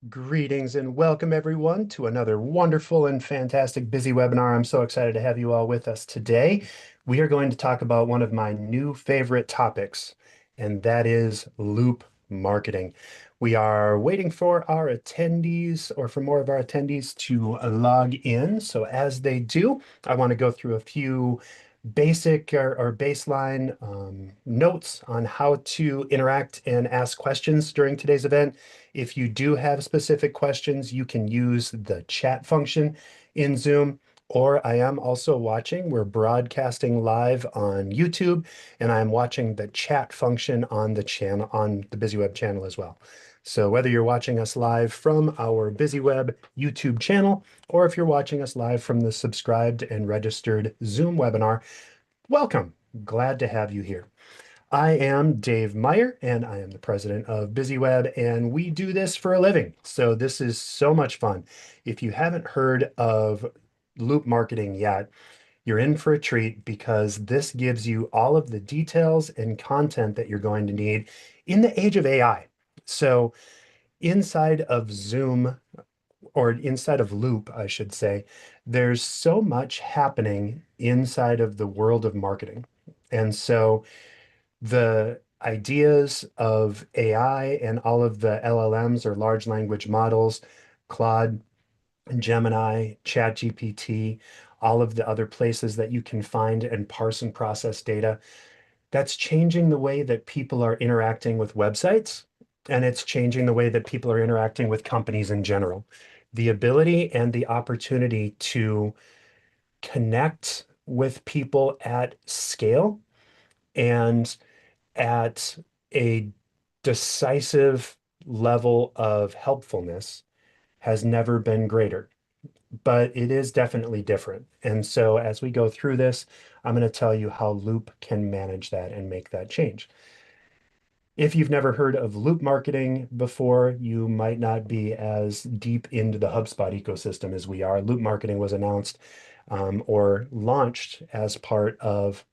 Greetings and welcome everyone to another wonderful and fantastic busy webinar. I'm so excited to have you all with us today. We are going to talk about one of my new favorite topics, and that is loop marketing. We are waiting for our attendees or for more of our attendees to log in. So as they do, I want to go through a few basic or baseline notes on how to interact and ask questions during today's event. If you do have specific questions, you can use the chat function in Zoom, or I am also watching. We're broadcasting live on YouTube, and I'm watching the chat function on the channel, on the BusyWeb channel as well. So whether you're watching us live from our BusyWeb YouTube channel, or if you're watching us live from the subscribed and registered Zoom webinar, welcome. Glad to have you here. I am Dave Meyer, and I am the president of BusyWeb, and we do this for a living. So this is so much fun. If you haven't heard of loop marketing yet, you're in for a treat because this gives you all of the details and content that you're going to need in the age of AI. So inside of Zoom, or inside of Loop, I should say, there's so much happening inside of the world of marketing. And so the ideas of AI and all of the LLMs or large language models, Claude, Gemini, ChatGPT, all of the other places that you can find and parse and process data, that's changing the way that people are interacting with websites, and it's changing the way that people are interacting with companies in general. The ability and the opportunity to connect with people at scale and at a decisive level of helpfulness has never been greater, but it is definitely different. And so as we go through this, I'm going to tell you how Loop can manage that and make that change. If you've never heard of loop marketing before, you might not be as deep into the HubSpot ecosystem as we are. Loop marketing was announced or launched as part of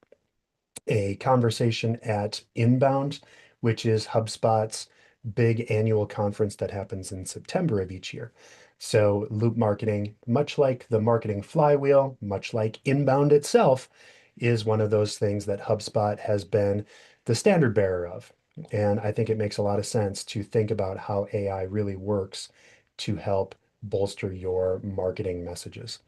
a conversation at Inbound, which is HubSpot's big annual conference that happens in September of each year. So loop marketing, much like the marketing flywheel, much like Inbound itself, is one of those things that HubSpot has been the standard bearer of. And I think it makes a lot of sense to think about how AI really works to help bolster your marketing messages.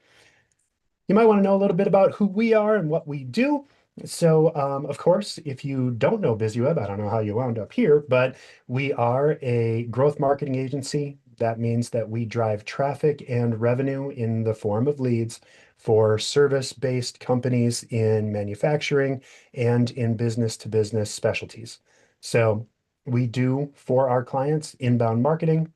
You might want to know a little bit about who we are and what we do. So, of course, if you don't know BusyWeb, I don't know how you wound up here, but we are a growth marketing agency. That means that we drive traffic and revenue in the form of leads for service-based companies in manufacturing and in business-to-business specialties. So we do for our clients inbound marketing,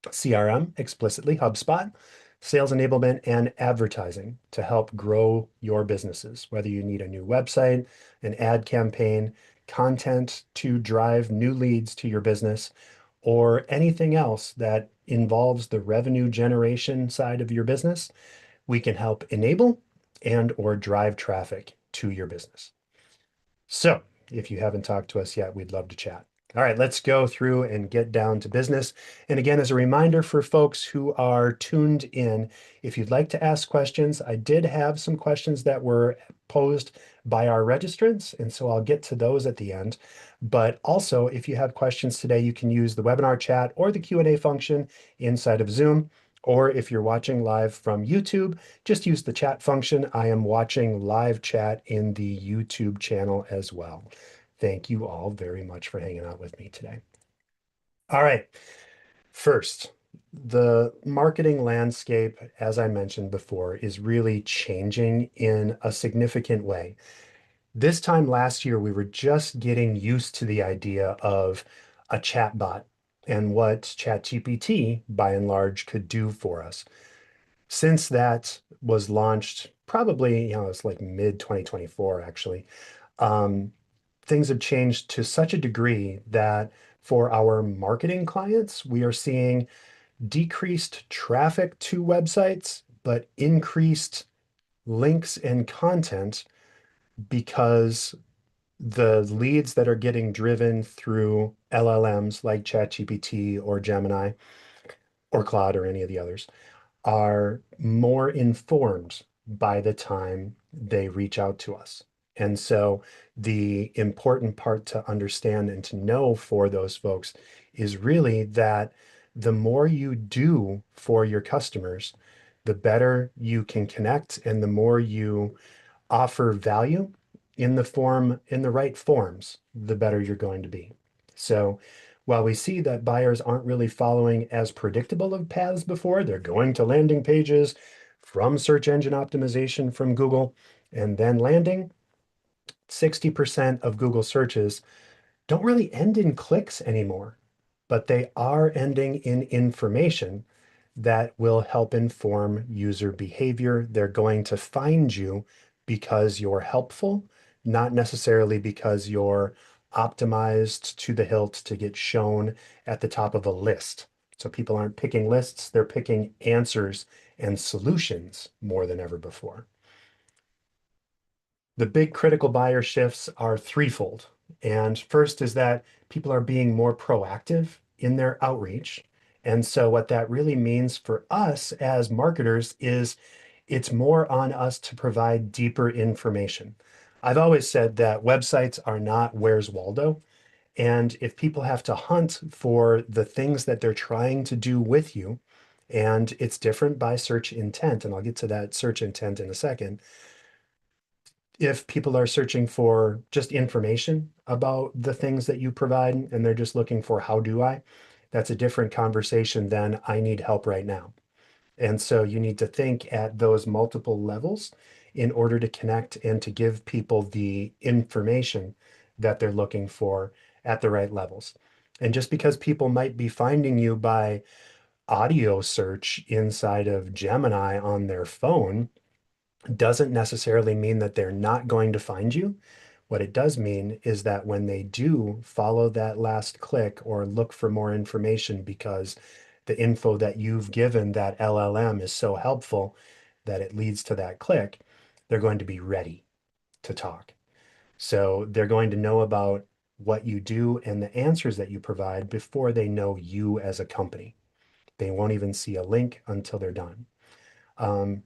CRM, explicitly HubSpot, sales enablement, and advertising to help grow your businesses. Whether you need a new website, an ad campaign, content to drive new leads to your business, or anything else that involves the revenue generation side of your business, we can help enable and or drive traffic to your business. So if you haven't talked to us yet, we'd love to chat. All right, let's go through and get down to business. And again, as a reminder for folks who are tuned in, if you'd like to ask questions, I did have some questions that were posed by our registrants, and so I'll get to those at the end. But also, if you have questions today, you can use the webinar chat or the Q&A function inside of Zoom. Or if you're watching live from YouTube, just use the chat function. I am watching live chat in the YouTube channel as well. Thank you all very much for hanging out with me today. All right. First, the marketing landscape, as I mentioned before, is really changing in a significant way. This time last year, we were just getting used to the idea of a chatbot and what ChatGPT, by and large, could do for us. Since that was launched, probably, it's like mid 2024, actually, um, things have changed to such a degree that for our marketing clients, we are seeing decreased traffic to websites, but increased links and content because the leads that are getting driven through LLMs like ChatGPT or Gemini or Claude or any of the others, are more informed by the time they reach out to us. And so the important part to understand and to know for those folks is really that the more you do for your customers, the better you can connect and the more you offer value in the right forms, the better you're going to be. So while we see that buyers aren't really following as predictable of paths before, they're going to landing pages from search engine optimization from Google and then landing. 60% of Google searches don't really end in clicks anymore, but they are ending in information that will help inform user behavior. They're going to find you because you're helpful, not necessarily because you're optimized to the hilt to get shown at the top of a list. So people aren't picking lists, they're picking answers and solutions more than ever before. The big critical buyer shifts are threefold. And first is that people are being more proactive in their outreach. And so, what that really means for us as marketers is it's more on us to provide deeper information. I've always said that websites are not Where's Waldo. And if people have to hunt for the things that they're trying to do with you, and it's different by search intent, and I'll get to that search intent in a second, if people are searching for just information about the things that you provide and they're just looking for how do I, that's a different conversation than I need help right now. And so you need to think at those multiple levels in order to connect and to give people the information that they're looking for at the right levels. And just because people might be finding you by audio search inside of Gemini on their phone doesn't necessarily mean that they're not going to find you. What it does mean is that when they do follow that last click or look for more information because the info that you've given that LLM is so helpful that it leads to that click, they're going to be ready to talk. So they're going to know about what you do and the answers that you provide before they know you as a company. They won't even see a link until they're done.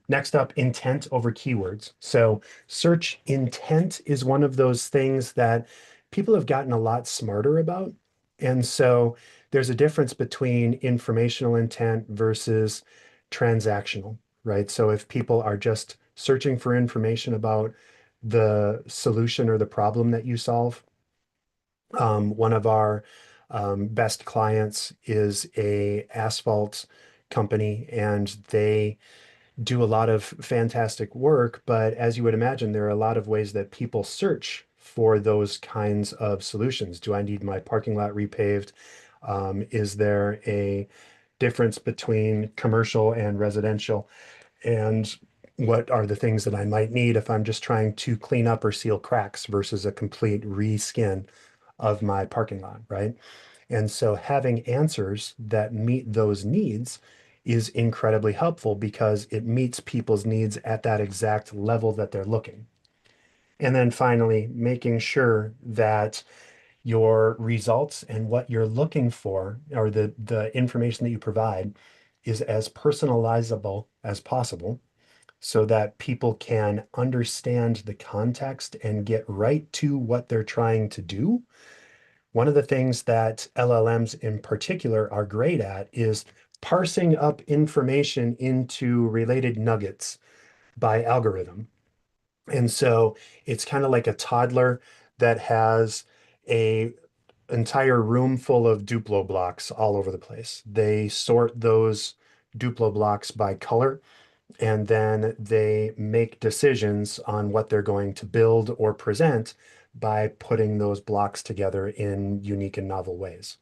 Next up, intent over keywords. So search intent is one of those things that people have gotten a lot smarter about. And so there's a difference between informational intent versus transactional, right? So if people are just searching for information about the solution or the problem that you solve, one of our best clients is a asphalt company, and they do a lot of fantastic work, but as you would imagine, there are a lot of ways that people search for those kinds of solutions. Do I need my parking lot repaved? Is there a difference between commercial and residential? And what are the things that I might need if I'm just trying to clean up or seal cracks versus a complete reskin of my parking lot, right? And so having answers that meet those needs is incredibly helpful because it meets people's needs at that exact level that they're looking. And then finally, making sure that your results and what you're looking for, or the information that you provide, is as personalizable as possible so that people can understand the context and get right to what they're trying to do. One of the things that LLMs in particular are great at is parsing up information into related nuggets by algorithm. And so it's kind of like a toddler that has a entire room full of Duplo blocks all over the place. They sort those Duplo blocks by color, and then they make decisions on what they're going to build or present by putting those blocks together in unique and novel ways.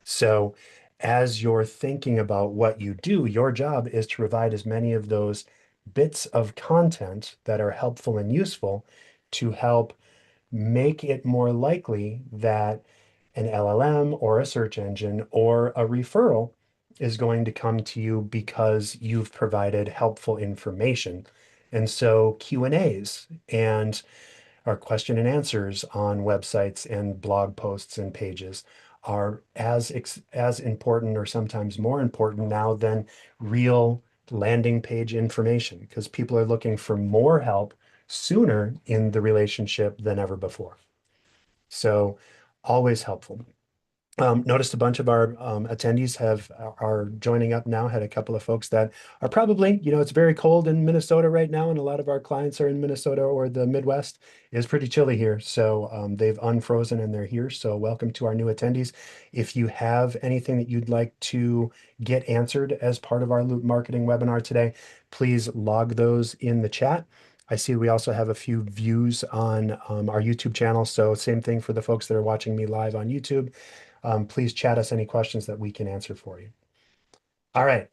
So, as you're thinking about what you do, your job is to provide as many of those bits of content that are helpful and useful to help make it more likely that an LLM or a search engine or a referral is going to come to you because you've provided helpful information. And so Q&As and our question and answers on websites and blog posts and pages are as important or sometimes more important now than real landing page information because people are looking for more help sooner in the relationship than ever before. So always helpful. Noticed a bunch of our attendees are joining up now. Had a couple of folks that are probably, it's very cold in Minnesota right now, and a lot of our clients are in Minnesota or the Midwest. It's pretty chilly here, so they've unfrozen and they're here. So welcome to our new attendees. If you have anything that you'd like to get answered as part of our Loop Marketing webinar today, please log those in the chat. I see we also have a few views on our YouTube channel. So same thing for the folks that are watching me live on YouTube. Please chat us any questions that we can answer for you. All right.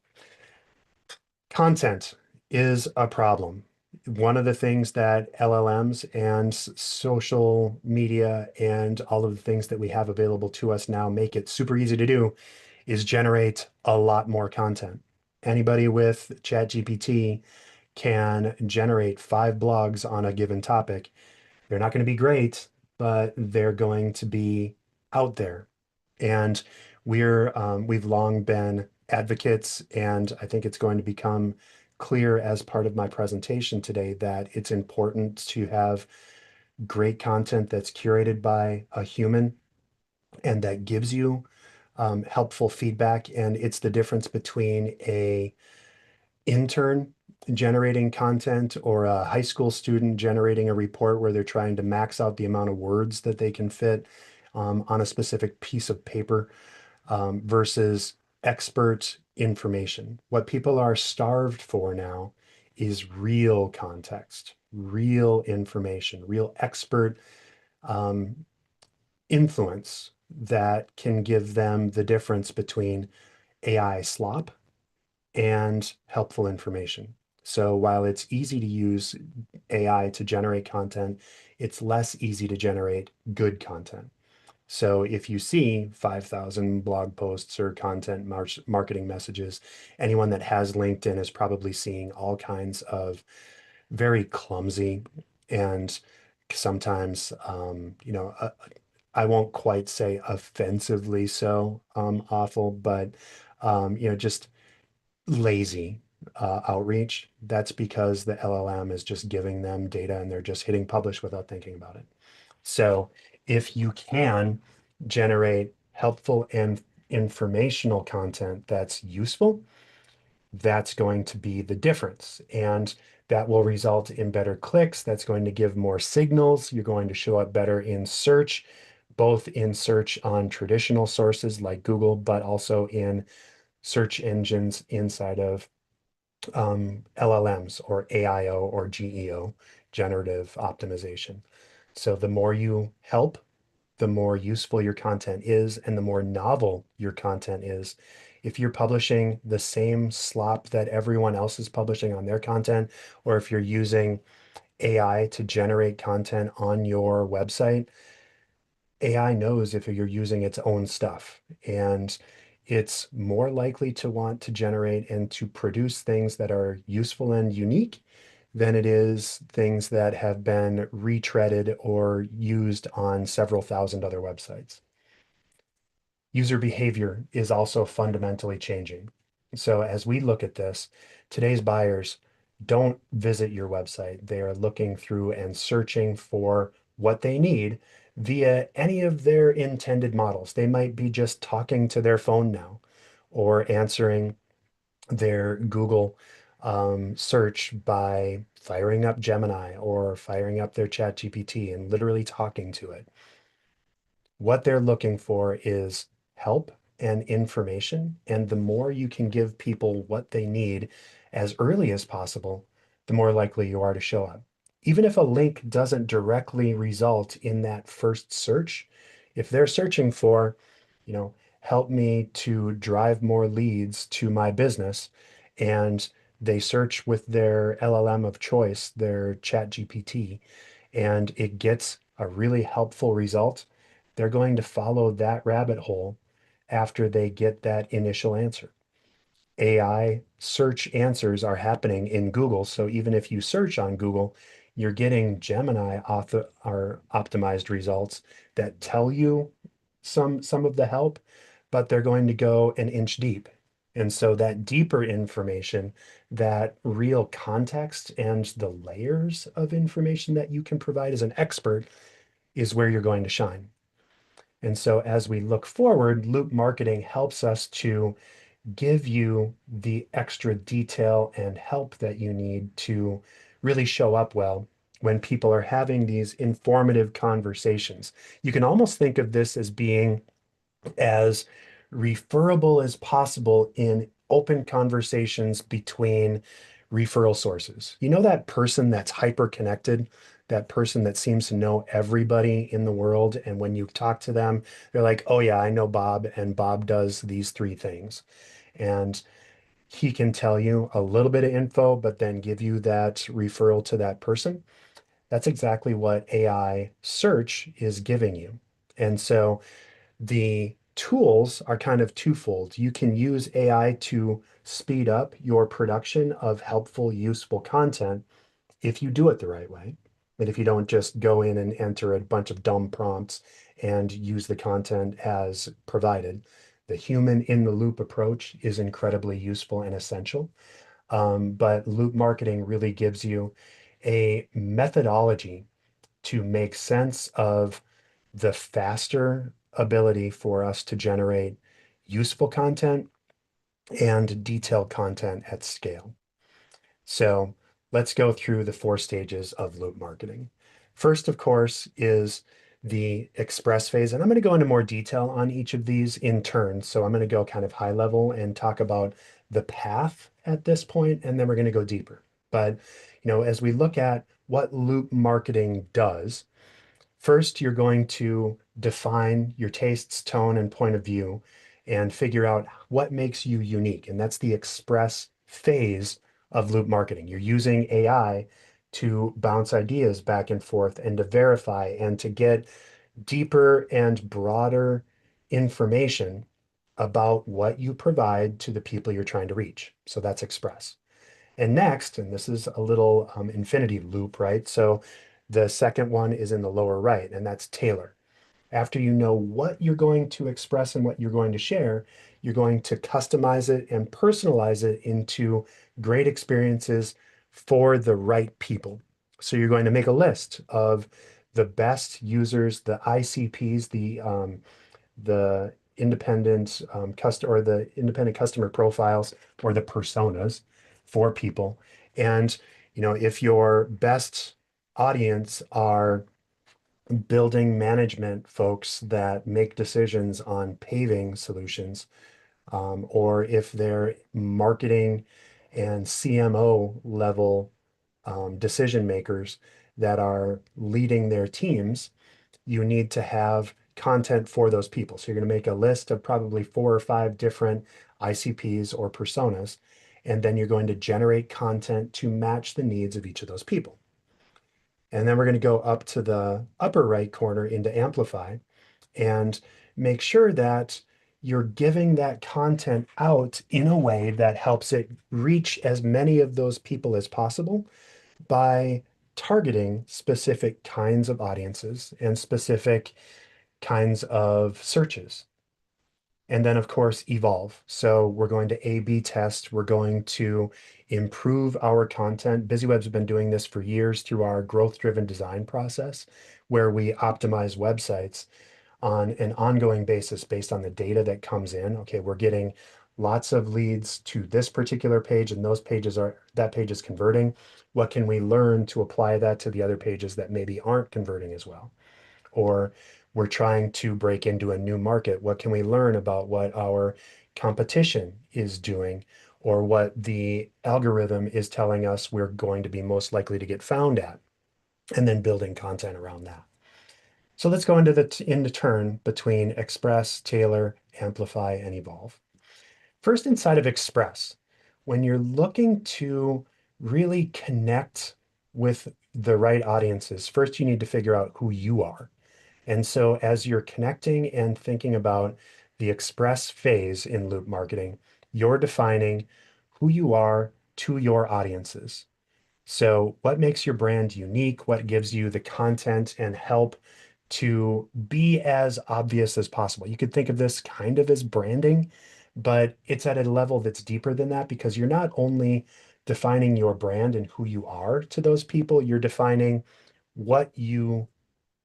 Content is a problem. One of the things that LLMs and social media and all of the things that we have available to us now make it super easy to do is generate a lot more content. Anybody with ChatGPT can generate 5 blogs on a given topic. They're not going to be great, but they're going to be out there. And we've long been advocates, and I think it's going to become clear as part of my presentation today that it's important to have great content that's curated by a human and that gives you helpful feedback. And it's the difference between a intern generating content or a high school student generating a report where they're trying to max out the amount of words that they can fit on a specific piece of paper versus expert information. What people are starved for now is real context, real information, real expert um, influence that can give them the difference between AI slop and helpful information. So while it's easy to use AI to generate content, it's less easy to generate good content. So if you see 5,000 blog posts or content marketing messages, anyone that has LinkedIn is probably seeing all kinds of very clumsy and sometimes, I won't quite say offensively so awful, but, just lazy outreach. That's because the LLM is just giving them data and they're just hitting publish without thinking about it. So if you can generate helpful and informational content that's useful, that's going to be the difference. And that will result in better clicks. That's going to give more signals. You're going to show up better in search, both in search on traditional sources like Google, but also in search engines inside of LLMs or AIO or GEO, generative optimization. So the more you help, the more useful your content is and the more novel your content is. If you're publishing the same slop that everyone else is publishing on their content, or if you're using AI to generate content on your website, AI knows if you're using its own stuff, and it's more likely to want to generate and to produce things that are useful and unique than it is things that have been retreaded or used on several thousand other websites. User behavior is also fundamentally changing. So as we look at this, today's buyers don't visit your website. They are looking through and searching for what they need via any of their intended models. They might be just talking to their phone now or answering their Google search by firing up Gemini or firing up their ChatGPT and literally talking to it. What they're looking for is help and information. And the more you can give people what they need as early as possible, the more likely you are to show up. Even if a link doesn't directly result in that first search, if they're searching for, help me to drive more leads to my business, and they search with their LLM of choice, their ChatGPT, and it gets a really helpful result, they're going to follow that rabbit hole after they get that initial answer. AI search answers are happening in Google. So even if you search on Google, you're getting Gemini author or optimized results that tell you some of the help, but they're going to go an inch deep. And so that deeper information, that real context and the layers of information that you can provide as an expert is where you're going to shine. And so as we look forward, Loop Marketing helps us to give you the extra detail and help that you need to really show up well when people are having these informative conversations. You can almost think of this as being as referable as possible in open conversations between referral sources. You know, that person that's hyper connected, that person that seems to know everybody in the world. And when you talk to them, they're like, oh, yeah, I know Bob, and Bob does these three things. And he can tell you a little bit of info, but then give you that referral to that person. That's exactly what AI search is giving you. And so the tools are kind of twofold. You can use AI to speed up your production of helpful, useful content if you do it the right way. And if you don't just go in and enter a bunch of dumb prompts and use the content as provided. The human in the loop approach is incredibly useful and essential. But loop marketing really gives you a methodology to make sense of the faster ability for us to generate useful content and detailed content at scale. So let's go through the four stages of loop marketing. First, of course, is the express phase. And I'm going to go into more detail on each of these in turn. So I'm going to go kind of high level and talk about the path at this point, and then we're going to go deeper. But, as we look at what loop marketing does, first, you're going to define your tastes, tone, and point of view and figure out what makes you unique. And that's the express phase of loop marketing. You're using AI to bounce ideas back and forth and to verify and to get deeper and broader information about what you provide to the people you're trying to reach. So that's express. And next, and this is a little infinity loop, right? So the second one is in the lower right, and that's tailor. After you know what you're going to express and what you're going to share, you're going to customize it and personalize it into great experiences for the right people. So you're going to make a list of the best users, the ICPs, the independent or the independent customer profiles or the personas for people. And if your best audience are building management folks that make decisions on paving solutions, or if they're marketing and CMO level decision makers that are leading their teams, you need to have content for those people. So you're going to make a list of probably 4 or 5 different ICPs or personas, and then you're going to generate content to match the needs of each of those people. And then we're going to go up to the upper right corner into Amplify and make sure that you're giving that content out in a way that helps it reach as many of those people as possible by targeting specific kinds of audiences and specific kinds of searches. And then, of course, evolve. So we're going to A/B test. We're going to improve our content. BusyWeb's been doing this for years through our growth-driven design process, where we optimize websites on an ongoing basis based on the data that comes in. Okay, we're getting lots of leads to this particular page, and that page is converting. What can we learn to apply that to the other pages that maybe aren't converting as well? Or we're trying to break into a new market. What can we learn about what our competition is doing or what the algorithm is telling us we're going to be most likely to get found at? And then building content around that. So let's go into the turn between Express, Tailor, Amplify, and Evolve. First, inside of Express, when you're looking to really connect with the right audiences, first you need to figure out who you are. And so as you're connecting and thinking about the express phase in loop marketing, you're defining who you are to your audiences. So what makes your brand unique? What gives you the content and help to be as obvious as possible. You could think of this kind of as branding, but it's at a level that's deeper than that because you're not only defining your brand and who you are to those people, you're defining what you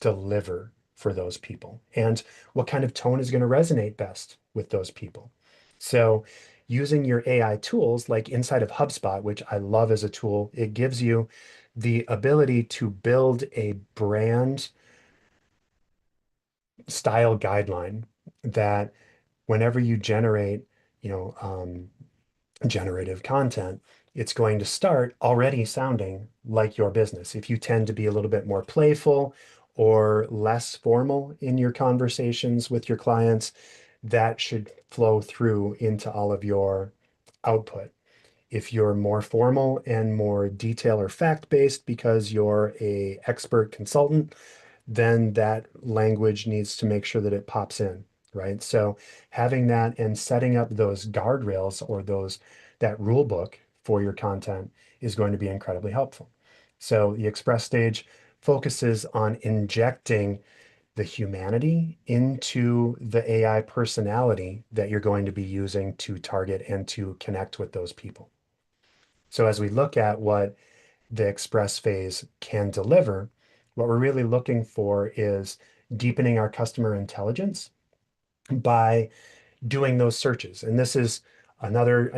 deliver for those people and what kind of tone is going to resonate best with those people. So, using your AI tools like inside of HubSpot, which I love as a tool, it gives you the ability to build a brand style guideline that whenever you generate, you know, generative content, it's going to start already sounding like your business. If you tend to be a little bit more playful or less formal in your conversations with your clients, that should flow through into all of your output. If you're more formal and more detail or fact-based because you're a expert consultant, then that language needs to make sure that it pops in, right? So having that and setting up those guardrails or those that rule book for your content is going to be incredibly helpful. So the Express stage focuses on injecting the humanity into the AI personality that you're going to be using to target and to connect with those people. So as we look at what the Express phase can deliver, what we're really looking for is deepening our customer intelligence by doing those searches. And this is another,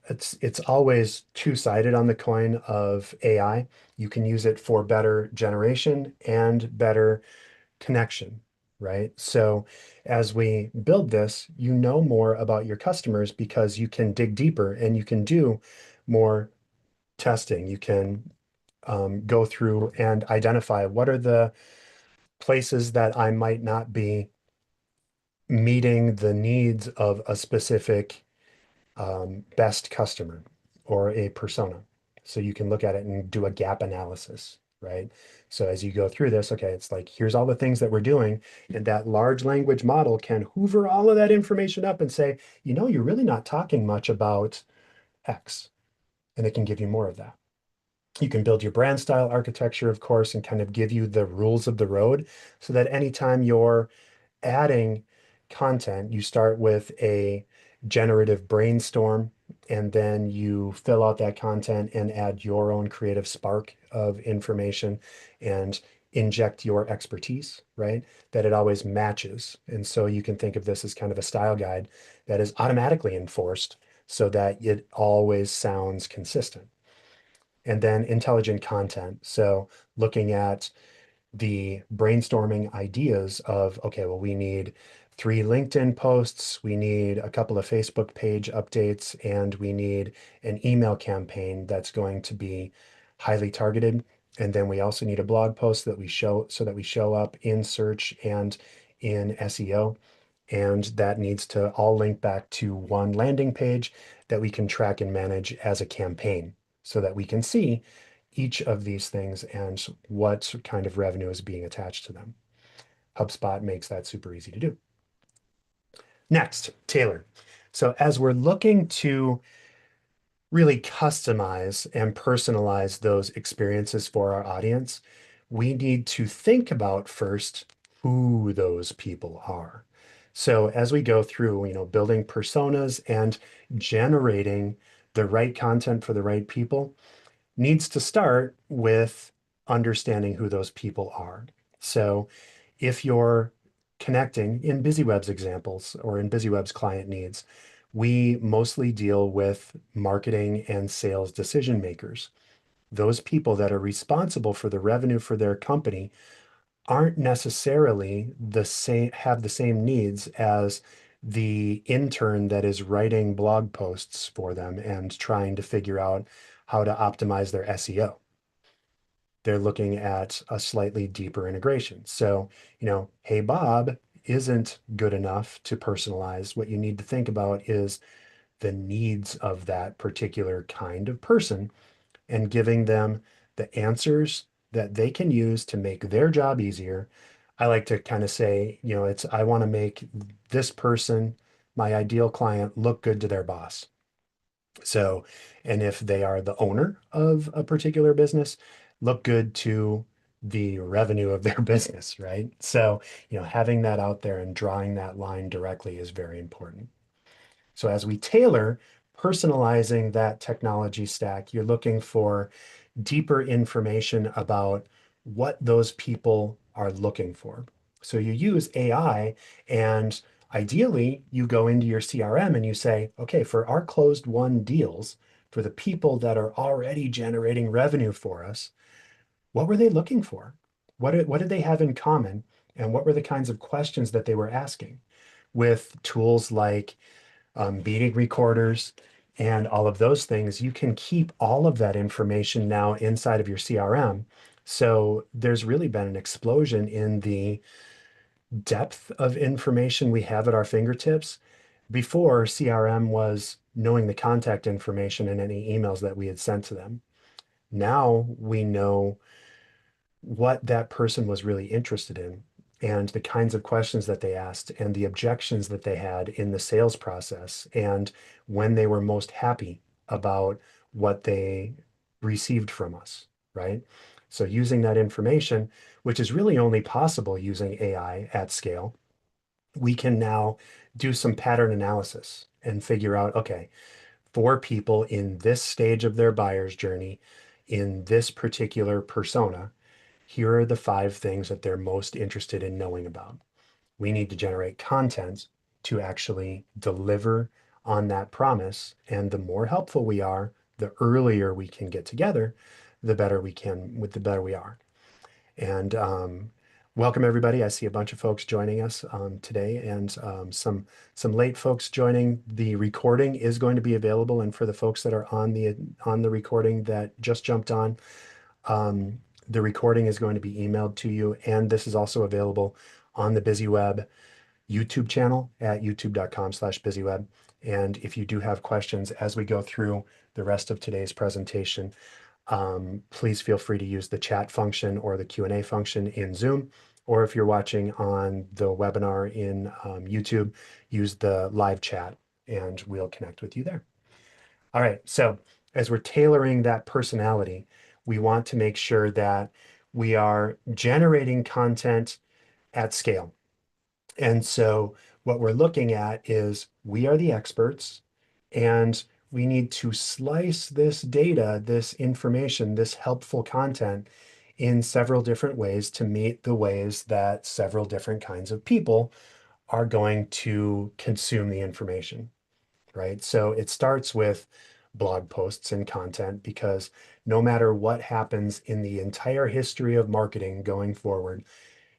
it's always two-sided on the coin of AI. You can use it for better generation and better connection, right? So as we build this, you know more about your customers because you can dig deeper and you can do more testing. You can go through and identify what are the places that I might not be meeting the needs of a specific best customer or a persona. So you can look at it and do a gap analysis, right? So as you go through this, okay, it's like, here's all the things that we're doing. And that large language model can hoover all of that information up and say, you're really not talking much about X. And it can give you more of that. You can build your brand style architecture, of course, and kind of give you the rules of the road so that anytime you're adding content, you start with a generative brainstorm and then you fill out that content and add your own creative spark of information and inject your expertise, right? That it always matches. And so you can think of this as kind of a style guide that is automatically enforced so that it always sounds consistent. And then intelligent content. So looking at the brainstorming ideas of, okay, well, we need 3 LinkedIn posts, we need a couple of Facebook page updates, and we need an email campaign that's going to be highly targeted. And then we also need a blog post that we show so that we show up in search and in SEO. And that needs to all link back to one landing page that we can track and manage as a campaign so that we can see each of these things and what kind of revenue is being attached to them. HubSpot makes that super easy to do. Next, Taylor. So as we're looking to really customize and personalize those experiences for our audience, we need to think about first who those people are. So as we go through, building personas and generating the right content for the right people, needs to start with understanding who those people are. So if you're connecting in BusyWeb's examples or in BusyWeb's client needs, we mostly deal with marketing and sales decision makers. Those people that are responsible for the revenue for their company aren't necessarily have the same needs as the intern that is writing blog posts for them and trying to figure out how to optimize their SEO. They're looking at a slightly deeper integration. So, hey, Bob isn't good enough to personalize. What you need to think about is the needs of that particular kind of person and giving them the answers that they can use to make their job easier. I like to kind of say, I want to make this person, my ideal client, look good to their boss. So, and if they are the owner of a particular business, look good to the revenue of their business, right? So, having that out there and drawing that line directly is very important. So as we tailor personalizing that technology stack, you're looking for deeper information about what those people are looking for. So you use AI, and ideally you go into your CRM and you say, okay, for our closed won deals, for the people that are already generating revenue for us, what were they looking for? What did they have in common? And what were the kinds of questions that they were asking? With tools like meeting recorders and all of those things, you can keep all of that information now inside of your CRM. So there's really been an explosion in the depth of information we have at our fingertips. Before, CRM was knowing the contact information and any emails that we had sent to them. Now we know what that person was really interested in and the kinds of questions that they asked and the objections that they had in the sales process and when they were most happy about what they received from us, right? So using that information, which is really only possible using AI at scale, we can now do some pattern analysis and figure out, okay, for people in this stage of their buyer's journey, in this particular persona, here are the 5 things that they're most interested in knowing about. We need to generate content to actually deliver on that promise. And the more helpful we are, the earlier we can get together, the better we are. And welcome everybody. I see a bunch of folks joining us today, and some late folks joining. The recording is going to be available, and for the folks that are on the recording that just jumped on, the recording is going to be emailed to you, and this is also available on the BusyWeb YouTube channel at youtube.com/busyweb. And if you do have questions as we go through the rest of today's presentation, please feel free to use the chat function or the Q&A function in Zoom. Or if you're watching on the webinar in YouTube, use the live chat and we'll connect with you there. All right, so as we're tailoring that personality, we want to make sure that we are generating content at scale. And so what we're looking at is we are the experts, and we need to slice this data, this information, this helpful content in several different ways to meet the ways that several different kinds of people are going to consume the information, right? So it starts with blog posts and content because no matter what happens in the entire history of marketing going forward,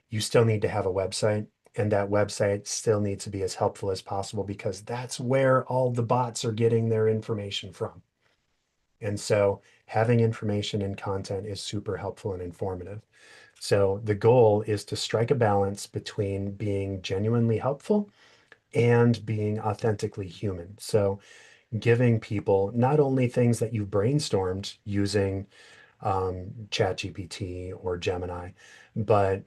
you still need to have a website, and that website still needs to be as helpful as possible because that's where all the bots are getting their information from. And so having information and content is super helpful and informative. So the goal is to strike a balance between being genuinely helpful and being authentically human. So giving people not only things that you've brainstormed using ChatGPT or Gemini, but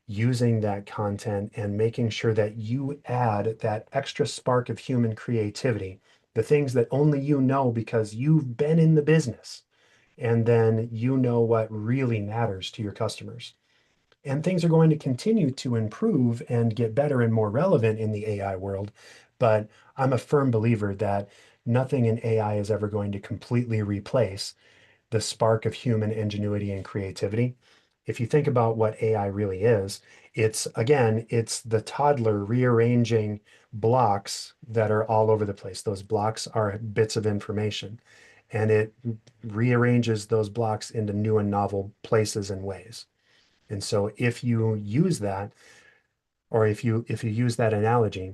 using that content and making sure that you add that extra spark of human creativity, the things that only you know because you've been in the business, and then you know what really matters to your customers. And things are going to continue to improve and get better and more relevant in the AI world. But I'm a firm believer that nothing in AI is ever going to completely replace the spark of human ingenuity and creativity. If you think about what AI really is, it's the toddler rearranging blocks that are all over the place. Those blocks are bits of information, and it rearranges those blocks into new and novel places and ways. And so if you use that, or if you use that analogy,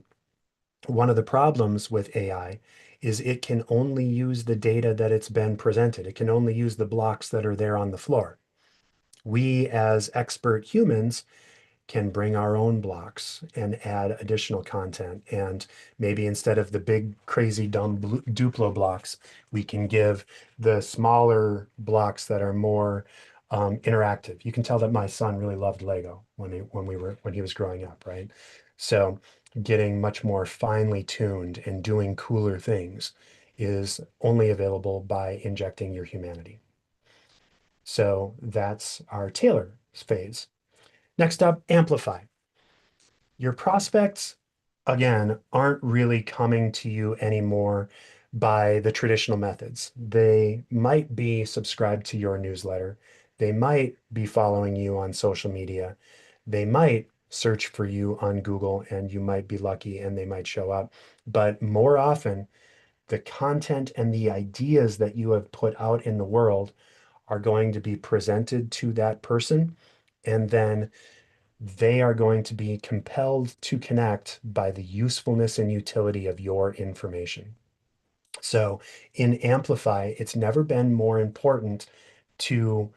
one of the problems with AI is it can only use the data that it's been presented. It can only use the blocks that are there on the floor. We, as expert humans, can bring our own blocks and add additional content. And maybe instead of the big, crazy, dumb Duplo blocks, we can give the smaller blocks that are more interactive. You can tell that my son really loved Lego when he was growing up, right? So getting much more finely tuned and doing cooler things is only available by injecting your humanity. So that's our tailor phase. Next up, amplify. Your prospects, again, aren't really coming to you anymore by the traditional methods. They might be subscribed to your newsletter. They might be following you on social media. They might search for you on Google and you might be lucky and they might show up. But more often, the content and the ideas that you have put out in the world are going to be presented to that person. And then they are going to be compelled to connect by the usefulness and utility of your information. So in Amplify, it's never been more important to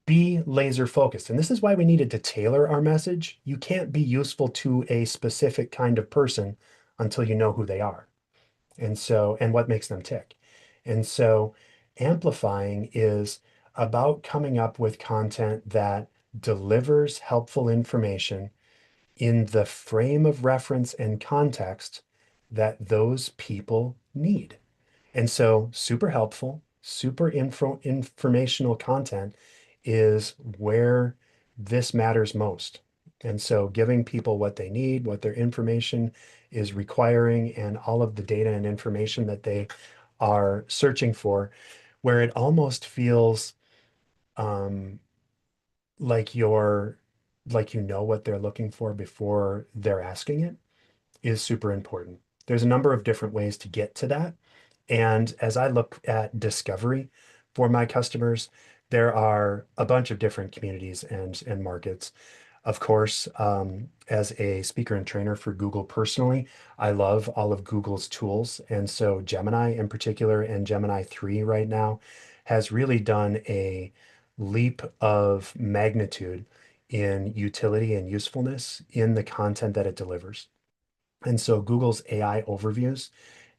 be laser focused. And this is why we needed to tailor our message. You can't be useful to a specific kind of person until you know who they are. And what makes them tick. And so amplifying is about coming up with content that delivers helpful information in the frame of reference and context that those people need. And so, super helpful, super informational content is where this matters most. And so, giving people what they need, what their information is requiring, and all of the data and information that they are searching for, where it almost feels um, like you know what they're looking for before they're asking it is super important. There's a number of different ways to get to that. And as I look at discovery for my customers, there are a bunch of different communities and markets. Of course, as a speaker and trainer for Google personally, I love all of Google's tools. And so Gemini in particular and Gemini 3 right now has really done a leap of magnitude in utility and usefulness in the content that it delivers. And so Google's AI overviews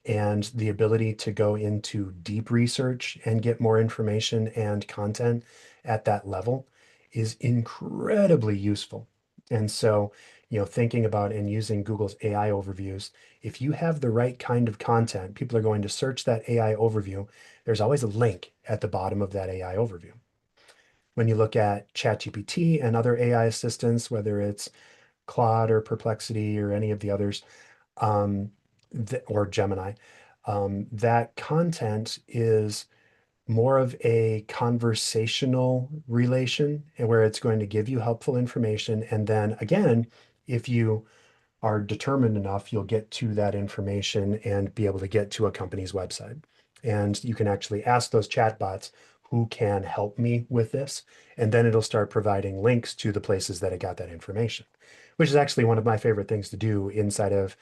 and the ability to go into deep research and get more information and content at that level is incredibly useful. And so, thinking about and using Google's AI overviews, if you have the right kind of content, people are going to search that AI overview. There's always a link at the bottom of that AI overview. When you look at ChatGPT and other AI assistants, whether it's Claude or Perplexity or any of the others, um, or Gemini, that content is more of a conversational relation and where it's going to give you helpful information. And then again, if you are determined enough, you'll get to that information and be able to get to a company's website. And you can actually ask those chatbots, who can help me with this? And then it'll start providing links to the places that it got that information, which is actually one of my favorite things to do inside of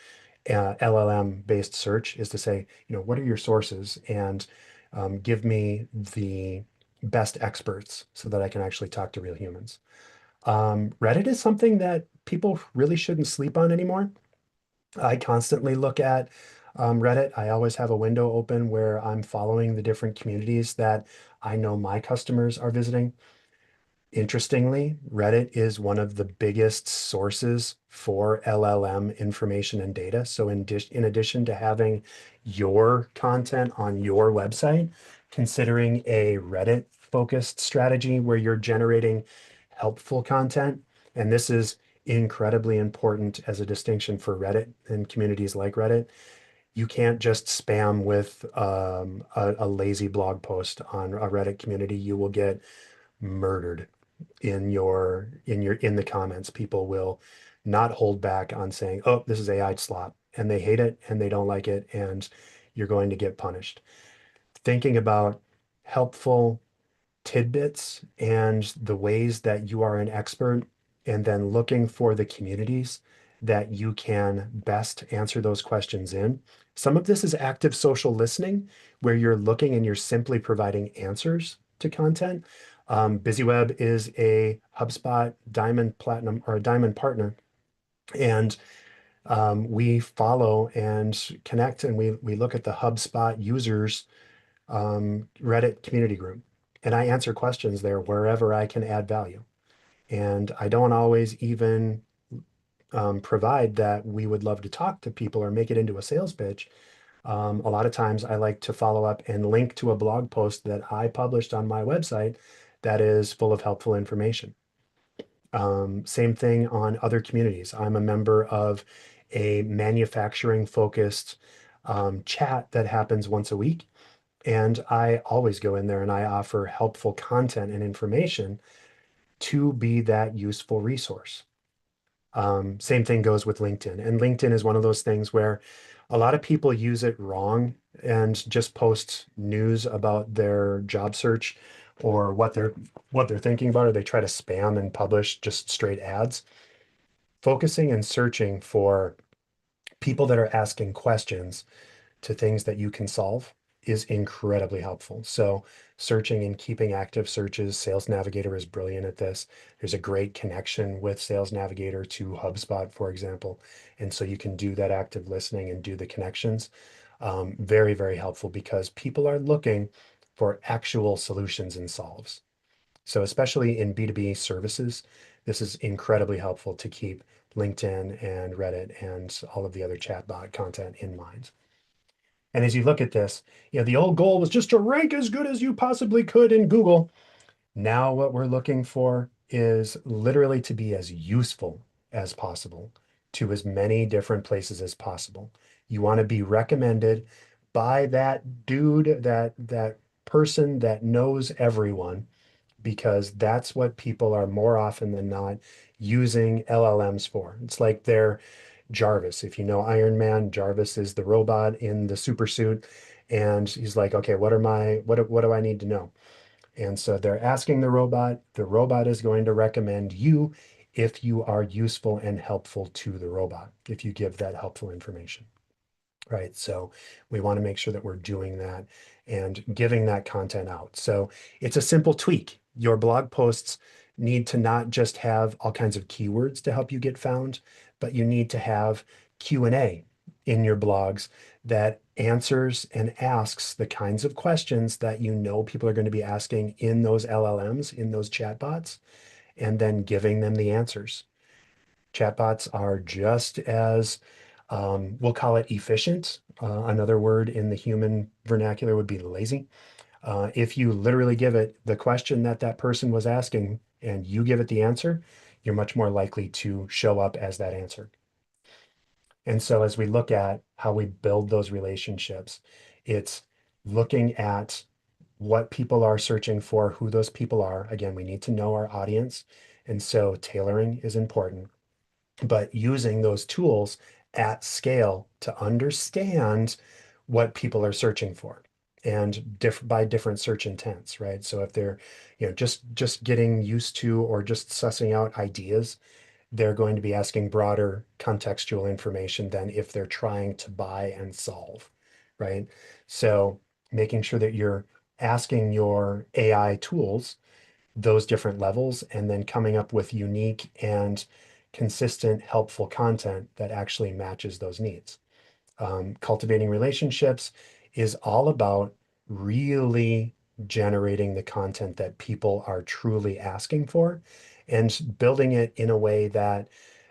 LLM based search is to say, what are your sources and give me the best experts so that I can actually talk to real humans. Reddit is something that people really shouldn't sleep on anymore. I constantly look at Reddit. I always have a window open where I'm following the different communities that I know my customers are visiting. Interestingly, Reddit is one of the biggest sources for LLM information and data. So in addition to having your content on your website, considering a Reddit focused strategy where you're generating helpful content, and this is incredibly important as a distinction for Reddit and communities like Reddit. You can't just spam with a lazy blog post on a Reddit community. You will get murdered in the comments. People will not hold back on saying, oh, this is AI slop, and they hate it and they don't like it, and you're going to get punished. Thinking about helpful tidbits and the ways that you are an expert, and then looking for the communities that you can best answer those questions in. Some of this is active social listening, where you're looking and you're simply providing answers to content. BusyWeb is a HubSpot Diamond Platinum or a Diamond partner, and we follow and connect, and we look at the HubSpot users Reddit community group, and I answer questions there wherever I can add value. And I don't always even provide that we would love to talk to people or make it into a sales pitch. A lot of times I like to follow up and link to a blog post that I published on my website that is full of helpful information. Same thing on other communities. I'm a member of a manufacturing focused chat that happens once a week. And I always go in there and I offer helpful content and information to be that useful resource. Same thing goes with LinkedIn. And LinkedIn is one of those things where a lot of people use it wrong and just post news about their job search or what they're thinking about, or they try to spam and publish just straight ads. Focusing and searching for people that are asking questions to things that you can solve is incredibly helpful. So searching and keeping active searches, Sales Navigator is brilliant at this. There's a great connection with Sales Navigator to HubSpot, for example. And so you can do that active listening and do the connections. Very, very helpful because people are looking for actual solutions and solves. So especially in B2B services, this is incredibly helpful to keep LinkedIn and Reddit and all of the other chatbot content in mind. And as you look at this, the old goal was just to rank as good as you possibly could in Google. Now, what we're looking for is literally to be as useful as possible to as many different places as possible. You want to be recommended by that dude, that person that knows everyone, because that's what people are more often than not using LLMs for. It's like they're Jarvis. If you know Iron Man, Jarvis is the robot in the super suit. And he's like, okay, what do I need to know? And so they're asking the robot is going to recommend you if you are useful and helpful to the robot, if you give that helpful information. Right. So we want to make sure that we're doing that and giving that content out. So it's a simple tweak. Your blog posts need to not just have all kinds of keywords to help you get found, but you need to have Q&A in your blogs that answers and asks the kinds of questions that you know people are going to be asking in those LLMs, in those chatbots, and then giving them the answers. Chatbots are just as, we'll call it efficient. Another word in the human vernacular would be lazy. If you literally give it the question that that person was asking and you give it the answer, you're much more likely to show up as that answer. And so as we look at how we build those relationships, it's looking at what people are searching for, who those people are. Again, we need to know our audience. And so tailoring is important, but using those tools at scale to understand what people are searching for and by different search intents, right? So if they're, just getting used to or just sussing out ideas, they're going to be asking broader contextual information than if they're trying to buy and solve, right? So making sure that you're asking your AI tools those different levels and then coming up with unique and consistent, helpful content that actually matches those needs. Cultivating relationships is all about really generating the content that people are truly asking for and building it in a way that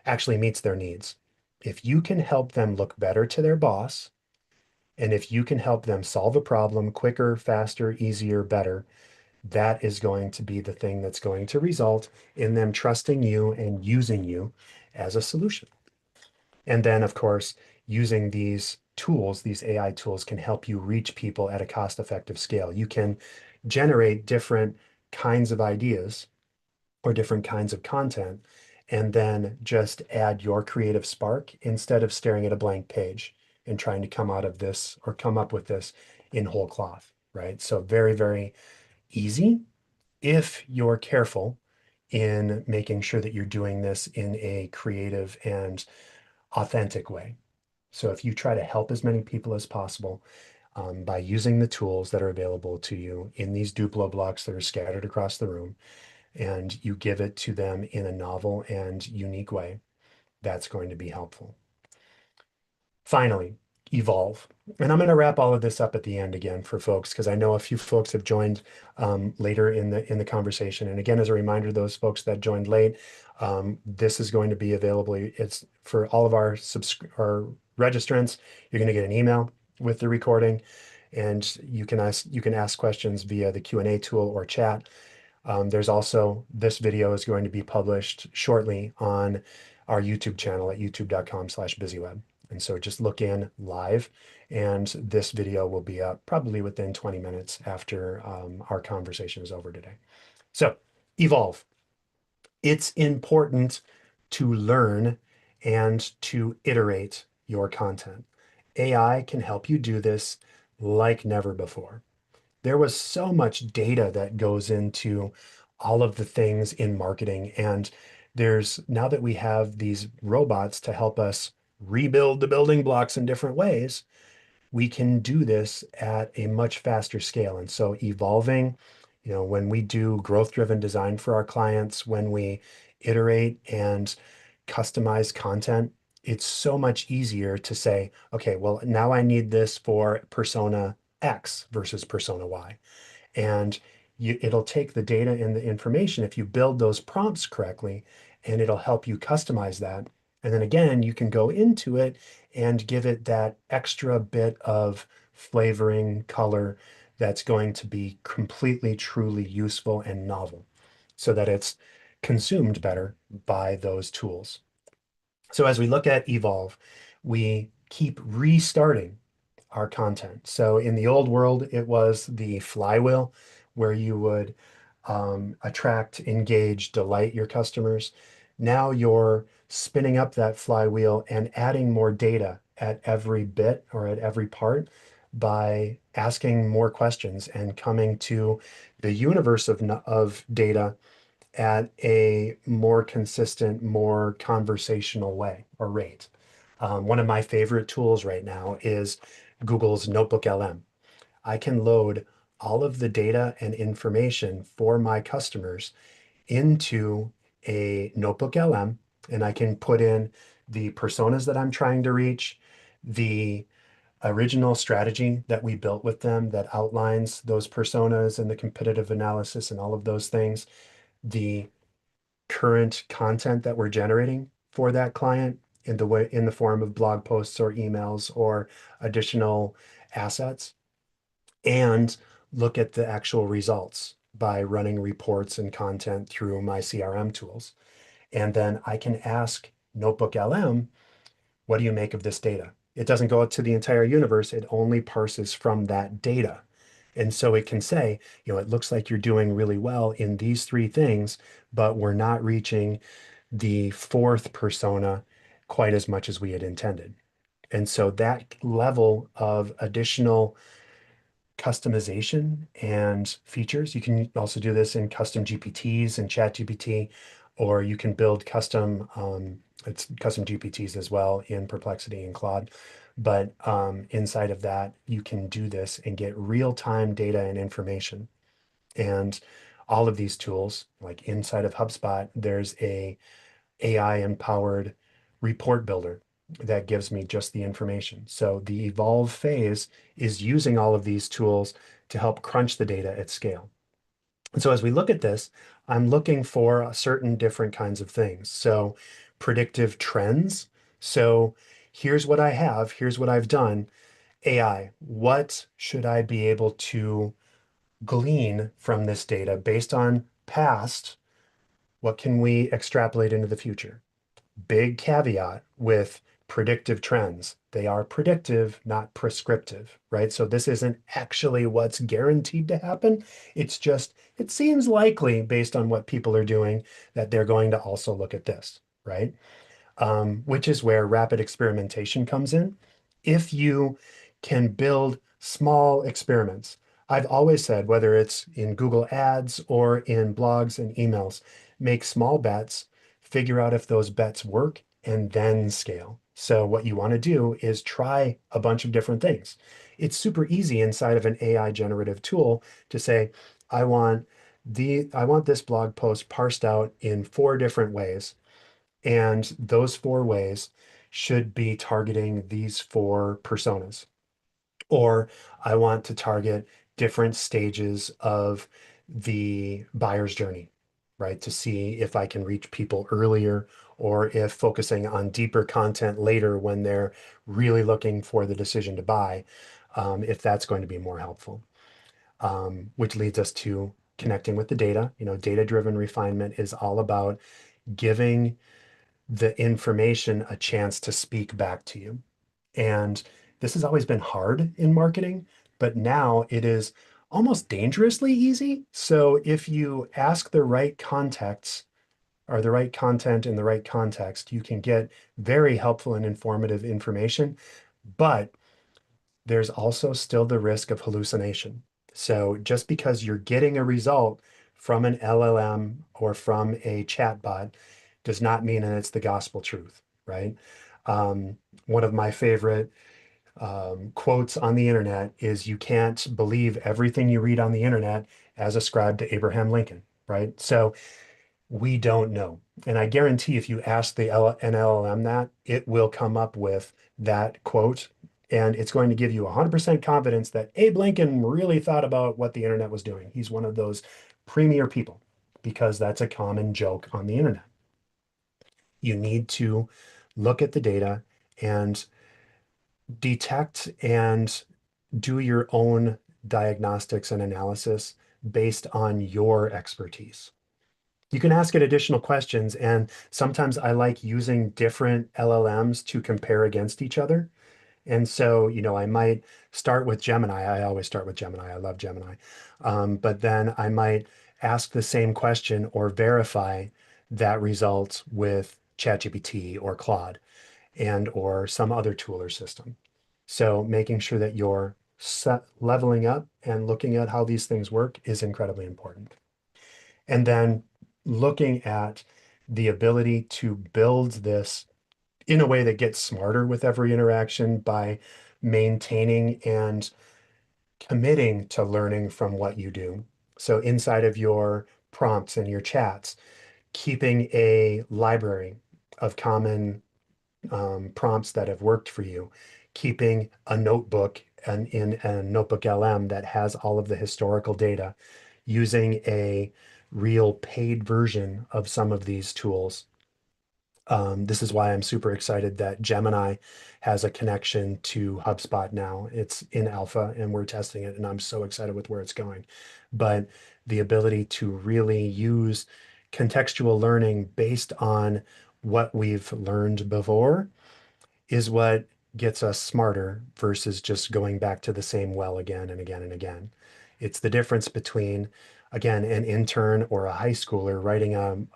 actually meets their needs. If you can help them look better to their boss, and if you can help them solve a problem quicker, faster, easier, better, that is going to be the thing that's going to result in them trusting you and using you as a solution. And then, of course, using these tools, these AI tools can help you reach people at a cost-effective scale. You can generate different kinds of ideas or different kinds of content, and then just add your creative spark instead of staring at a blank page and trying to come out of this or come up with this in whole cloth, right? So very, very easy if you're careful in making sure that you're doing this in a creative and authentic way. So if you try to help as many people as possible by using the tools that are available to you in these Duplo blocks that are scattered across the room, and you give it to them in a novel and unique way, that's going to be helpful. Finally, evolve. And I'm going to wrap all of this up at the end again for folks because I know a few folks have joined later in the conversation. And again, as a reminder, those folks that joined late, this is going to be available. It's for all of our registrants. You're going to get an email with the recording, and you can ask questions via the Q&A tool or chat. There's also, this video is going to be published shortly on our YouTube channel at youtube.com/busyweb. And so just look in live, and this video will be up probably within 20 minutes after our conversation is over today. So, evolve. It's important to learn and to iterate your content. AI can help you do this like never before. There was so much data that goes into all of the things in marketing. And there's, now that we have these robots to help us rebuild the building blocks in different ways, we can do this at a much faster scale. And so evolving, when we do growth-driven design for our clients, when we iterate and customize content, it's so much easier to say, okay, well, now I need this for persona X versus persona Y. And it'll take the data and the information if you build those prompts correctly, and it'll help you customize that. And then again, you can go into it and give it that extra bit of flavoring, color that's going to be completely, truly useful and novel so that it's consumed better by those tools. So as we look at Evolve, we keep restarting our content. So in the old world, it was the flywheel where you would attract, engage, delight your customers. Now you're spinning up that flywheel and adding more data at every bit or at every part by asking more questions and coming to the universe of data at a more consistent, more conversational way or rate. One of my favorite tools right now is Google's NotebookLM. I can load all of the data and information for my customers into a NotebookLM, and I can put in the personas that I'm trying to reach, the original strategy that we built with them that outlines those personas and the competitive analysis and all of those things, the current content that we're generating for that client in the form of blog posts or emails or additional assets, and look at the actual results by running reports and content through my CRM tools. And then I can ask NotebookLM, what do you make of this data? It doesn't go out to the entire universe. It only parses from that data. And so it can say, it looks like you're doing really well in these three things, but we're not reaching the fourth persona quite as much as we had intended. And so that level of additional customization and features, you can also do this in custom GPTs and ChatGPT, or you can build it's custom GPTs as well in Perplexity and Claude. But inside of that, you can do this and get real-time data and information. And all of these tools, like inside of HubSpot, there's a AI-empowered report builder that gives me just the information. So the evolve phase is using all of these tools to help crunch the data at scale. And so as we look at this, I'm looking for certain different kinds of things. So predictive trends. So here's what I have, here's what I've done. AI, what should I be able to glean from this data based on past? What can we extrapolate into the future? Big caveat with predictive trends. They are predictive, not prescriptive, right? So this isn't actually what's guaranteed to happen. It's just, it seems likely based on what people are doing that they're going to also look at this, right? Which is where rapid experimentation comes in. If you can build small experiments, I've always said, whether it's in Google Ads or in blogs and emails, make small bets, figure out if those bets work, and then scale. So what you want to do is try a bunch of different things. It's super easy inside of an AI generative tool to say, I want this blog post parsed out in 4 different ways, and those 4 ways should be targeting these 4 personas. Or I want to target different stages of the buyer's journey, right? To see if I can reach people earlier, or if focusing on deeper content later when they're really looking for the decision to buy, if that's going to be more helpful. Which leads us to connecting with the data. Data-driven refinement is all about giving the information a chance to speak back to you. And this has always been hard in marketing, but now it is almost dangerously easy. So if you ask the right contexts or the right content in the right context, you can get very helpful and informative information. But there's also still the risk of hallucination. So just because you're getting a result from an LLM or from a chatbot does not mean that it's the gospel truth, right? One of my favorite quotes on the internet is you can't believe everything you read on the internet as ascribed to Abraham Lincoln, right? So we don't know. And I guarantee if you ask an LLM that, it will come up with that quote. And it's going to give you 100% confidence that Abe Lincoln really thought about what the internet was doing. He's one of those premier people because that's a common joke on the internet. You need to look at the data and detect and do your own diagnostics and analysis based on your expertise. You can ask it additional questions, and sometimes I like using different LLMs to compare against each other. And so, I might start with Gemini. I always start with Gemini. I love Gemini. But then I might ask the same question or verify that result with ChatGPT or Claude and or some other tool or system. So making sure that you're leveling up and looking at how these things work is incredibly important. And then looking at the ability to build this in a way that gets smarter with every interaction by maintaining and committing to learning from what you do. So inside of your prompts and your chats, keeping a library of common prompts that have worked for you, keeping a notebook and in a notebook LM that has all of the historical data, using a real paid version of some of these tools. This is why I'm super excited that Gemini has a connection to HubSpot now. It's in alpha and we're testing it, and I'm so excited with where it's going. But the ability to really use contextual learning based on what we've learned before is what gets us smarter versus just going back to the same well again and again and again. It's the difference between, again, an intern or a high schooler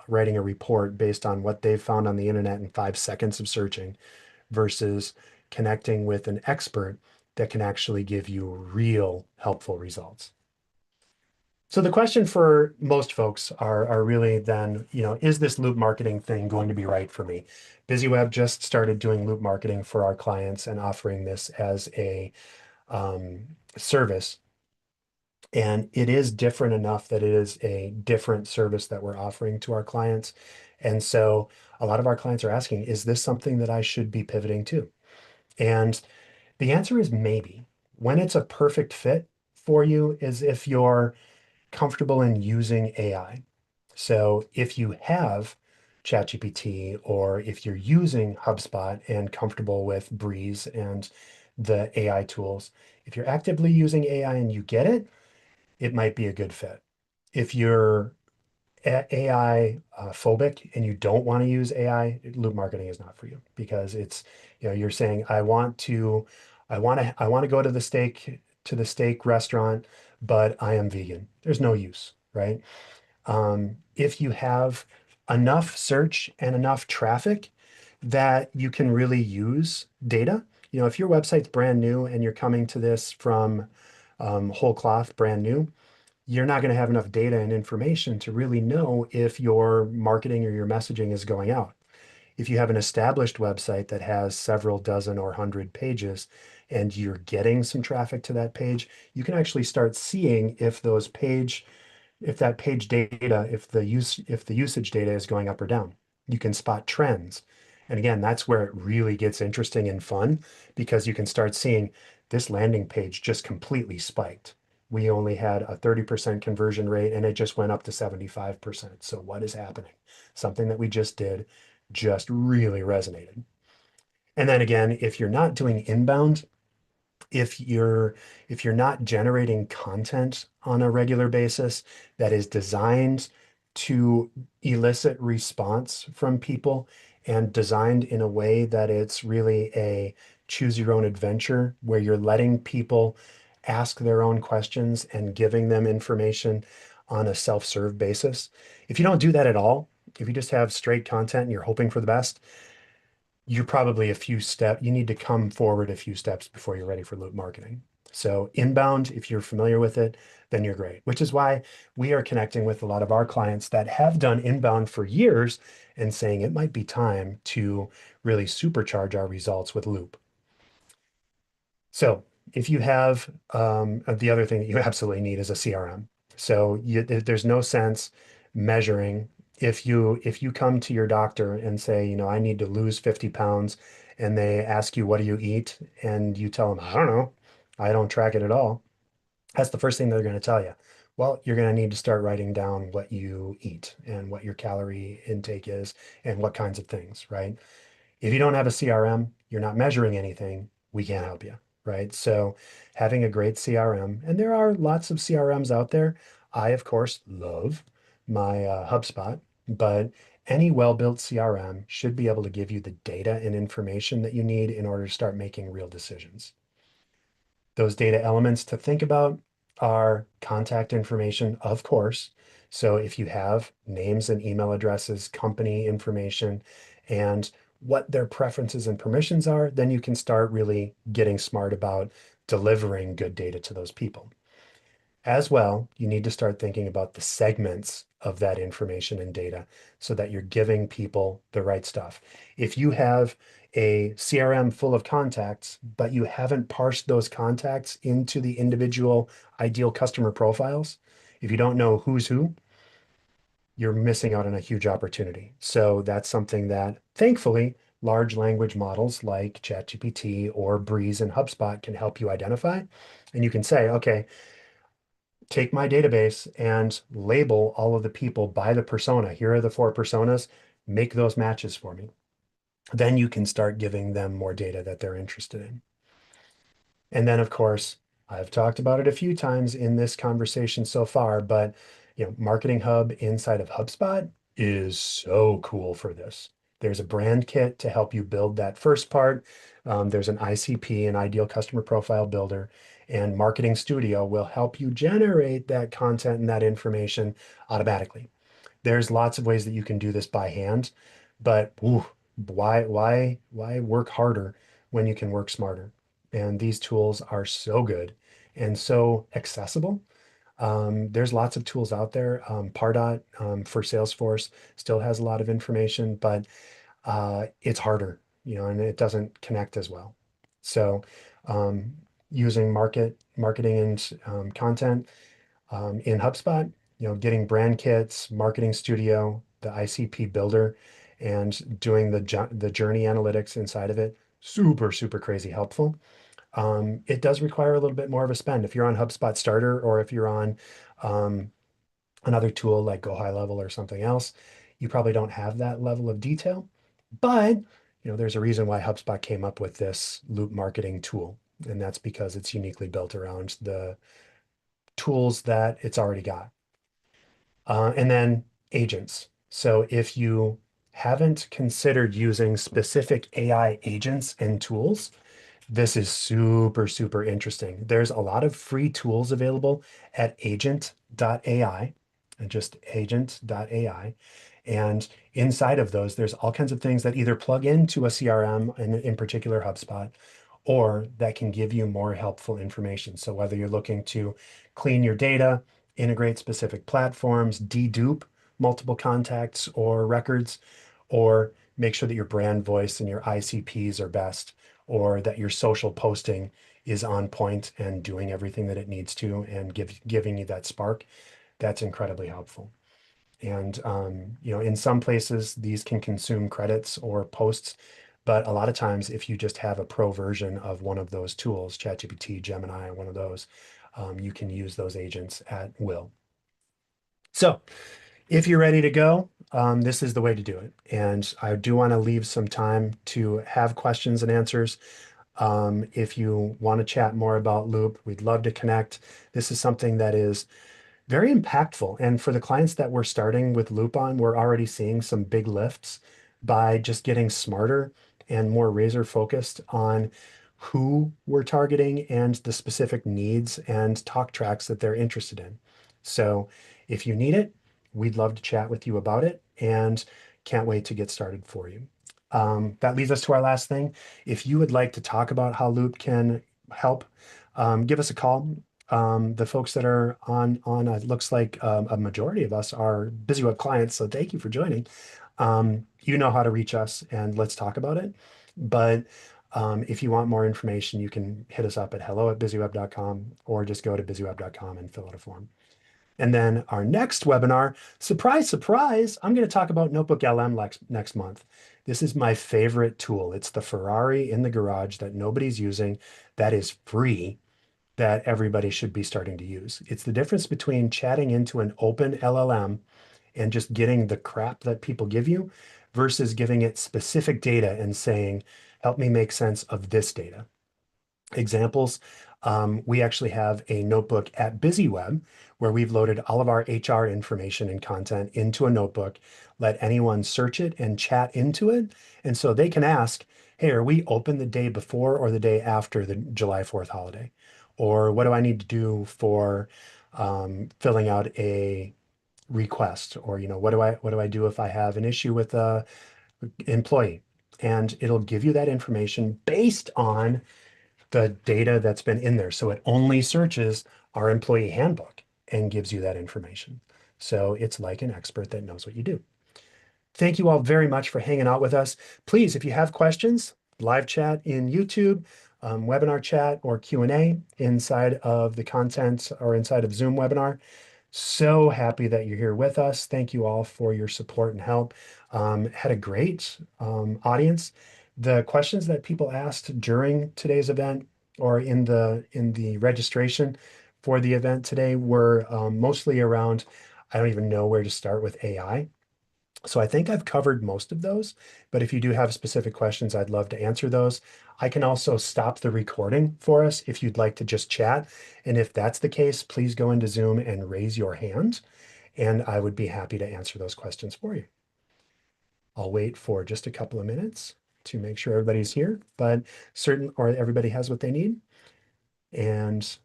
writing a report based on what they've found on the internet in 5 seconds of searching versus connecting with an expert that can actually give you real helpful results. So the question for most folks are really then, is this loop marketing thing going to be right for me? BusyWeb just started doing loop marketing for our clients and offering this as a service. And it is different enough that it is a different service that we're offering to our clients. And so a lot of our clients are asking, is this something that I should be pivoting to? And the answer is maybe. When it's a perfect fit for you is if you're comfortable in using AI. So if you have ChatGPT or if you're using HubSpot and comfortable with Breeze and the AI tools, if you're actively using AI and you get it, it might be a good fit. If you're AI phobic and you don't want to use AI, loop marketing is not for you because you're saying, I want to go to the steak restaurant, but I am vegan. There's no use, right? If you have enough search and enough traffic that you can really use data, if your website's brand new and you're coming to this from whole cloth, brand new, you're not going to have enough data and information to really know if your marketing or your messaging is going out. If you have an established website that has several dozen or 100 pages and you're getting some traffic to that page, you can actually start seeing if that page data, if the usage data is going up or down. You can spot trends. And again, that's where it really gets interesting and fun because you can start seeing this landing page just completely spiked. We only had a 30% conversion rate and it just went up to 75%. So what is happening? Something that we just did just really resonated. And then again, if you're not doing inbound, if you're if you're not generating content on a regular basis that is designed to elicit response from people and designed in a way that it's really a choose your own adventure where you're letting people ask their own questions and giving them information on a self-serve basis. If you don't do that at all, if you just have straight content and you're hoping for the best, you're probably you need to come forward a few steps before you're ready for loop marketing. So inbound, if you're familiar with it, then you're great, which is why we are connecting with a lot of our clients that have done inbound for years and saying it might be time to really supercharge our results with loop. So if you have the other thing that you absolutely need is a CRM. So there's no sense measuring if you come to your doctor and say, I need to lose 50 pounds, and they ask you, what do you eat? And you tell them, I don't know, I don't track it at all. That's the first thing they're going to tell you. Well, you're going to need to start writing down what you eat and what your calorie intake is and what kinds of things, right? If you don't have a CRM, you're not measuring anything, we can't help you, right? So having a great CRM, and there are lots of CRMs out there. I, of course, love my HubSpot, but any well-built CRM should be able to give you the data and information that you need in order to start making real decisions. Those data elements to think about are contact information, of course. So if you have names and email addresses, company information, and what their preferences and permissions are, then you can start really getting smart about delivering good data to those people. As well, you need to start thinking about the segments of that information and data so that you're giving people the right stuff. If you have a CRM full of contacts, but you haven't parsed those contacts into the individual ideal customer profiles, if you don't know who's who, you're missing out on a huge opportunity. So that's something that thankfully large language models like ChatGPT or Breeze and HubSpot can help you identify. And you can say, okay, take my database and label all of the people by the persona. Here are the 4 personas. Make those matches for me. Then you can start giving them more data that they're interested in. And then, of course, I've talked about it a few times in this conversation so far, but Marketing Hub inside of HubSpot is so cool for this. There's a brand kit to help you build that first part. There's an ICP, an ideal customer profile builder, and Marketing Studio will help you generate that content and that information automatically. There's lots of ways that you can do this by hand, but why work harder when you can work smarter? And these tools are so good and so accessible. There's lots of tools out there. Pardot for Salesforce still has a lot of information, but it's harder, and it doesn't connect as well. So using marketing and content in HubSpot, getting brand kits, Marketing Studio, the ICP builder, and doing the journey analytics inside of it, super, super crazy helpful. It does require a little bit more of a spend. If you're on HubSpot Starter or if you're on um, another tool like Go High Level or something else, you probably don't have that level of detail. But there's a reason why HubSpot came up with this loop marketing tool, and that's because it's uniquely built around the tools that it's already got. And then agents. So if you haven't considered using specific AI agents and tools, this is super, super interesting. There's a lot of free tools available at agent.ai and just agent.ai. And inside of those, there's all kinds of things that either plug into a CRM, and in particular HubSpot, or that can give you more helpful information. So whether you're looking to clean your data, integrate specific platforms, dedupe multiple contacts or records, or make sure that your brand voice and your ICPs are best, or that your social posting is on point and doing everything that it needs to and giving you that spark, that's incredibly helpful. And in some places, these can consume credits or posts, but a lot of times, if you just have a pro version of one of those tools, ChatGPT, Gemini, one of those, you can use those agents at will. So if you're ready to go, this is the way to do it. And I do want to leave some time to have questions and answers. If you want to chat more about Loop, we'd love to connect. This is something that is very impactful. And for the clients that we're starting with Loop on, we're already seeing some big lifts by just getting smarter and more razor focused on who we're targeting and the specific needs and talk tracks that they're interested in. So if you need it, we'd love to chat with you about it and can't wait to get started for you. That leads us to our last thing. If you would like to talk about how Loop can help, give us a call. The folks that are on it looks like a majority of us are BusyWeb clients, so thank you for joining. You know how to reach us, and let's talk about it. But if you want more information, you can hit us up at hello@busyweb.com or just go to busyweb.com and fill out a form. And then our next webinar, surprise, surprise, I'm going to talk about Notebook LM next month. This is my favorite tool. It's the Ferrari in the garage that nobody's using, that is free, that everybody should be starting to use. It's the difference between chatting into an open LLM and just getting the crap that people give you versus giving it specific data and saying, help me make sense of this data. Examples, we actually have a notebook at BusyWeb where we've loaded all of our HR information and content into a notebook, let anyone search it and chat into it. And so they can ask, hey, are we open the day before or the day after the July 4th holiday? Or what do I need to do for filling out a request? Or, what do I do if I have an issue with a employee? And it'll give you that information based on the data that's been in there. So it only searches our employee handbook and gives you that information. So it's like an expert that knows what you do. Thank you all very much for hanging out with us. Please, if you have questions, live chat in YouTube, webinar chat or Q&A inside of the content or inside of Zoom webinar. So happy that you're here with us. Thank you all for your support and help. Had a great audience. The questions that people asked during today's event or in the registration for the event today were mostly around, I don't even know where to start with AI. So I think I've covered most of those, but if you do have specific questions, I'd love to answer those. I can also stop the recording for us if you'd like to just chat. And if that's the case, please go into Zoom and raise your hand, and I would be happy to answer those questions for you. I'll wait for just a couple of minutes to make sure everybody's here, but everybody has what they need. And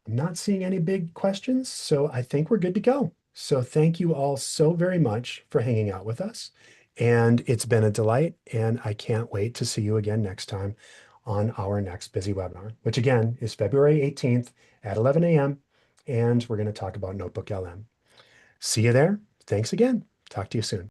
I'm not seeing any big questions, so I think we're good to go. So thank you all so very much for hanging out with us. And it's been a delight, and I can't wait to see you again next time on our next busy webinar, which again is February 18th at 11 a.m. And we're going to talk about Notebook LM. See you there. Thanks again. Talk to you soon.